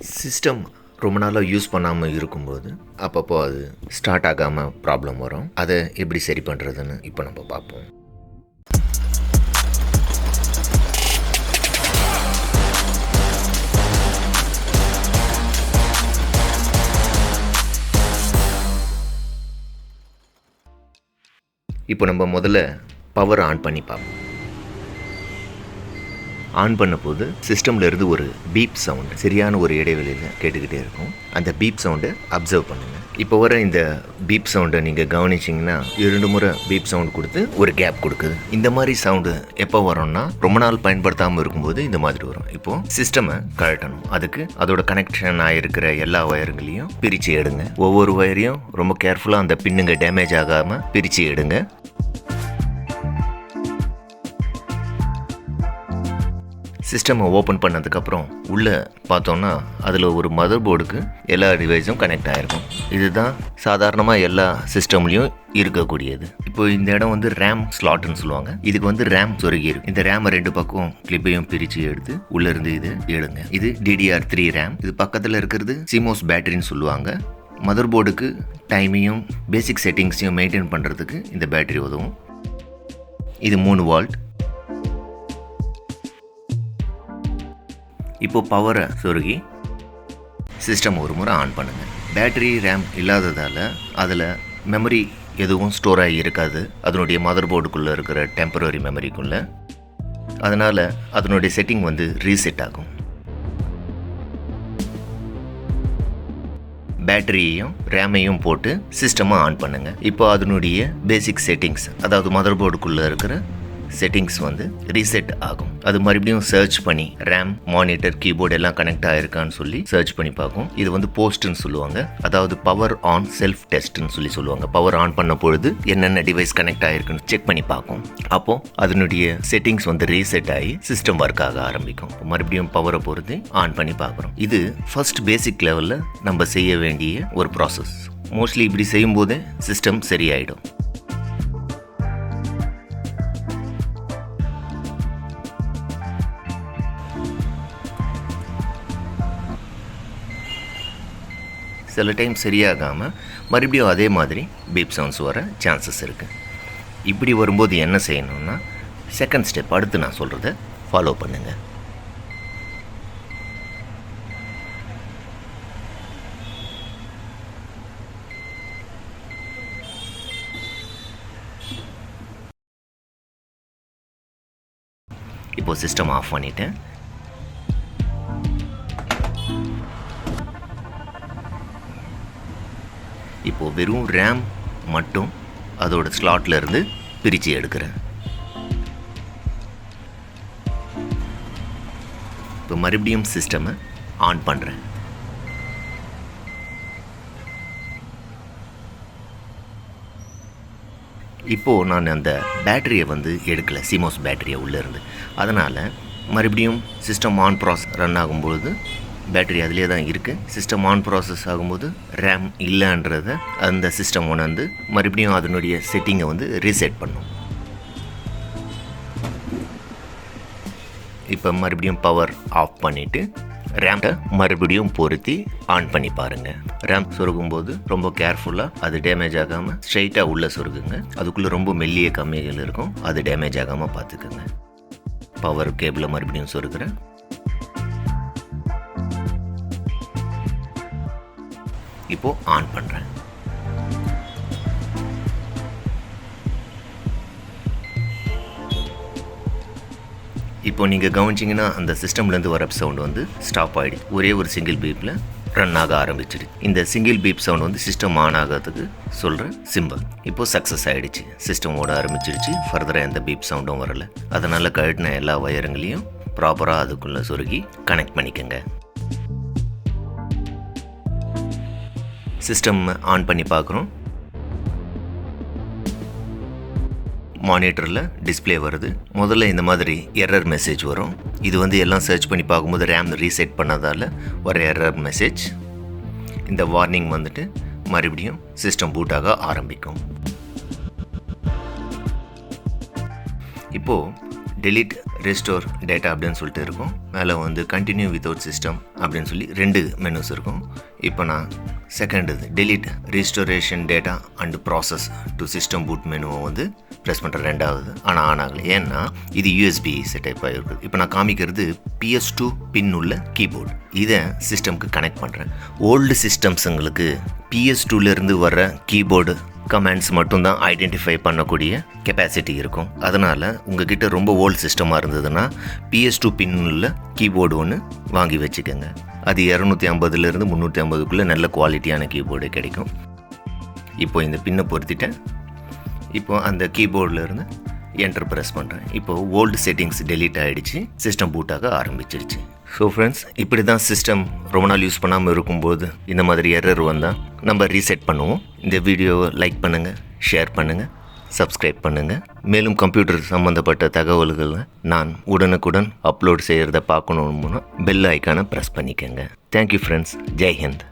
System ரொம்ப நாளாக use பண்ணாமல் இருக்கும்போது அப்பப்போ அது ஸ்டார்ட் ஆகாமல் ப்ராப்ளம் வரும். அதை எப்படி சரி பண்ணுறதுன்னு இப்போ நம்ம பார்ப்போம். இப்போ நம்ம முதல்ல பவர் ஆன் பண்ணி பார்ப்போம். ஆன் பண்ண போது சிஸ்டமில் இருந்து ஒரு பீப் சவுண்டு சரியான ஒரு இடைவெளியில் கேட்டுக்கிட்டே இருக்கும். அந்த பீப் சவுண்டை அப்சர்வ் பண்ணுங்கள். இப்போ வர இந்த பீப் சவுண்டை நீங்கள் கவனிச்சிங்கன்னா 2 முறை பீப் சவுண்ட் கொடுத்து ஒரு கேப் கொடுக்குது. இந்த மாதிரி சவுண்டு எப்போ வரும்னா ரொம்ப நாள் பயன்படுத்தாமல் இருக்கும்போது இந்த மாதிரி வரும். இப்போது சிஸ்டமை கழட்டணும். அதுக்கு அதோட கனெக்ஷன் ஆகிருக்கிற எல்லா வயருங்களையும் பிரித்து எடுங்க. ஒவ்வொரு வயரையும் ரொம்ப கேர்ஃபுல்லாக அந்த பின்னுங்க டேமேஜ் ஆகாமல் பிரித்து எடுங்க. சிஸ்டமை ஓப்பன் பண்ணதுக்கப்புறம் உள்ளே பார்த்தோன்னா அதில் ஒரு மதர் போர்டுக்கு எல்லா டிவைஸும் கனெக்ட் ஆகிருக்கும். இதுதான் சாதாரணமாக எல்லா சிஸ்டம்லேயும் இருக்கக்கூடியது. இப்போ இந்த இடம் வந்து ரேம் ஸ்லாட்னு சொல்லுவாங்க. இதுக்கு வந்து ரேம் சொருகி இருக்கும். இந்த ரேமை 2 பக்கம் கிளிப்பையும் பிரித்து எடுத்து உள்ளேருந்து இது எடுங்க. இது DDR3 ரேம். இது பக்கத்தில் இருக்கிறது சிமோஸ் பேட்டரின்னு சொல்லுவாங்க. மதர் போர்டுக்கு டைமையும் பேசிக் செட்டிங்ஸையும் மெயின்டைன் பண்ணுறதுக்கு இந்த பேட்டரி உதவும். இது 3 வோல்ட். இப்போது பவரை சொருகி சிஸ்டம் ஒரு முறை ஆன் பண்ணுங்கள். பேட்டரி ரேம் இல்லாததால் அதில் மெமரி எதுவும் ஸ்டோர் ஆகி இருக்காது அதனுடைய மதர் போர்டுக்குள்ளே இருக்கிற டெம்பரரி மெமரிக்குள்ளே. அதனால் அதனுடைய செட்டிங் வந்து ரீசெட் ஆகும். பேட்டரியையும் ரேமையும் போட்டு சிஸ்டமாக ஆன் பண்ணுங்கள். இப்போ அதனுடைய பேசிக் செட்டிங்ஸ், அதாவது மதர் போர்டுக்குள்ளே இருக்கிற செட்டிங்ஸ் வந்து ரீசெட் ஆகும். அது மறுபடியும் சர்ச் பண்ணி ரேம், மானிட்டர், கீபோர்டு எல்லாம் கனெக்ட் ஆகிருக்கான்னு சொல்லி சர்ச் பண்ணி பார்க்கும். இது வந்து போஸ்ட்னு சொல்லுவாங்க. அதாவது பவர் ஆன் செல்ஃப் டெஸ்ட்னு சொல்லுவாங்க. பவர் ஆன் பண்ண பொழுது என்னென்ன டிவைஸ் கனெக்ட் ஆகிருக்குன்னு செக் பண்ணி பார்க்கும். அப்போது அதனுடைய செட்டிங்ஸ் வந்து ரீசெட் ஆகி சிஸ்டம் ஒர்க் ஆக ஆரம்பிக்கும். மறுபடியும் பவரை பொறுத்து ஆன் பண்ணி பார்க்குறோம். இது ஃபர்ஸ்ட் பேசிக் லெவலில் நம்ம செய்ய வேண்டிய ஒரு ப்ராசஸ். மோஸ்ட்லி இப்படி செய்யும்போது சிஸ்டம் சரியாயிடும். சில டைம் சரியாகாமல் மறுபடியும் அதே மாதிரி பீப் சவுண்ட்ஸ் வர சான்சஸ் இருக்குது. இப்படி வரும்போது என்ன செய்யணும்னா, செகண்ட் ஸ்டெப் அடுத்து நான் சொல்கிறத ஃபாலோ பண்ணுங்கள். இப்போது சிஸ்டம் ஆஃப் பண்ணிவிட்டேன். இப்போது வெறும் ரேம் மட்டும் அதோட ஸ்லாட்டில் இருந்து பிரித்து எடுக்கிறேன். இப்போ மறுபடியும் சிஸ்டமை ஆன் பண்ணுறேன். இப்போது நான் அந்த பேட்டரியை வந்து எடுக்கலை, சிமோஸ் பேட்டரியை உள்ளேருந்து. அதனால் மறுபடியும் சிஸ்டம் ஆன் ப்ராசஸ் ரன் ஆகும்பொழுது பேட்டரி அதிலே தான் இருக்குது. சிஸ்டம் ஆன் ப்ராசஸ் ஆகும்போது ரேம் இல்லைன்றதை அந்த சிஸ்டம் உணர்ந்து மறுபடியும் அதனுடைய செட்டிங்கை வந்து ரீசெட் பண்ணும். இப்போ மறுபடியும் பவர் ஆஃப் பண்ணிவிட்டு ரேம்கிட்ட மறுபடியும் பொருத்தி ஆன் பண்ணி பாருங்கள். ரேம் சொருகும்போது ரொம்ப கேர்ஃபுல்லாக அது டேமேஜ் ஆகாமல் ஸ்ட்ரைட்டாக உள்ளே சொருகுங்க. அதுக்குள்ளே ரொம்ப மெல்லிய கம்மிகள் இருக்கும், அது டேமேஜ் ஆகாமல் பார்த்துக்குங்க. பவர் கேபிளை மறுபடியும் சொருகிறேன். இப்போது ஆன் பண்ணுறேன். இப்போ நீங்கள் கவனிச்சிங்கன்னா அந்த சிஸ்டம்லேருந்து வர சவுண்ட் வந்து ஸ்டாப் ஆகிடுச்சு. ஒரே ஒரு சிங்கிள் பீப்பில் ரன் ஆக ஆரம்பிச்சிடுச்சு. இந்த சிங்கிள் பீப் சவுண்ட் வந்து சிஸ்டம் ஆன் ஆகிறதுக்கு சொல்கிற சிம்பிள். இப்போது சக்ஸஸ் ஆகிடுச்சு. சிஸ்டம் ஓட ஆரம்பிச்சிடுச்சு. ஃபர்தராக எந்த பீப் சவுண்டும் வரலை. அதனால் கழட்டின எல்லா வயருங்களையும் ப்ராப்பராக அதுக்குள்ளே சொருகி கனெக்ட் பண்ணிக்கோங்க. சிஸ்டம் ஆன் பண்ணி பார்க்குறோம். மானிட்டரில் டிஸ்பிளே வருது. முதல்ல இந்த மாதிரி எரர் மெசேஜ் வரும். இது வந்து எல்லாம் சர்ச் பண்ணி பார்க்கும்போது ரேம் ரீசெட் பண்ணதால் வர எரர் மெசேஜ். இந்த வார்னிங் வந்துட்டு மறுபடியும் சிஸ்டம் பூட்டாக ஆரம்பிக்கும். இப்போது delete ரெஸ்டோர் டேட்டா அப்படின்னு சொல்லிட்டு இருக்கும். மேலே வந்து கண்டினியூ வித்தவுட் சிஸ்டம் அப்படின்னு சொல்லி 2 மெனுஸ் இருக்கும். இப்போ நான் second delete restoration data and process to system boot மெனுவை வந்து ப்ரெஸ் பண்ணுற 2வது. ஆனால் ஆன் ஆகலை. ஏன்னா இது யூஎஸ்பி செட்டப் ஆகிருக்குது. இப்போ நான் காமிக்கிறது PS2 பின் உள்ள கீபோர்டு. இதை சிஸ்டம்க்கு கனெக்ட் பண்ணுறேன். ஓல்டு சிஸ்டம்ஸுங்களுக்கு PS2லேருந்து வர்ற கீபோர்டு கமெண்ட்ஸ் மட்டும்தான் ஐடென்டிஃபை பண்ணக்கூடிய கெப்பாசிட்டி இருக்கும். அதனால் உங்ககிட்ட ரொம்ப ஓல்டு சிஸ்டமாக இருந்ததுன்னா PS2 பின்னுள்ள கீபோர்டு ஒன்று வாங்கி வச்சுக்கோங்க. அது 250லேருந்து 350க்குள்ளே நல்ல குவாலிட்டியான கீபோர்டு கிடைக்கும். இப்போ இந்த பின்னை பொருத்திட்டேன். இப்போ அந்த கீபோர்டில் என்டர் ப்ரெஸ் பண்ணுறேன். இப்போது ஓல்டு செட்டிங்ஸ் டெலீட் ஆகிடுச்சு. சிஸ்டம் பூட்டாக ஆரம்பிச்சிருச்சு. ஸோ ஃப்ரெண்ட்ஸ், இப்படி தான் சிஸ்டம் ரொம்ப நாள் யூஸ் பண்ணாமல் இருக்கும்போது இந்த மாதிரி எரர் வந்தால் நம்ம ரீசெட் பண்ணுவோம். இந்த வீடியோவை லைக் பண்ணுங்கள், ஷேர் பண்ணுங்கள், சப்ஸ்கிரைப் பண்ணுங்கள். மேலும் கம்ப்யூட்டர் சம்மந்தப்பட்ட தகவல்களை நான் உடனுக்குடன் அப்லோட் செய்கிறத பார்க்கணுன்னா பெல் ஐக்கானை ப்ரெஸ் பண்ணிக்கோங்க. Thank you friends. ஜெய் ஹிந்த்.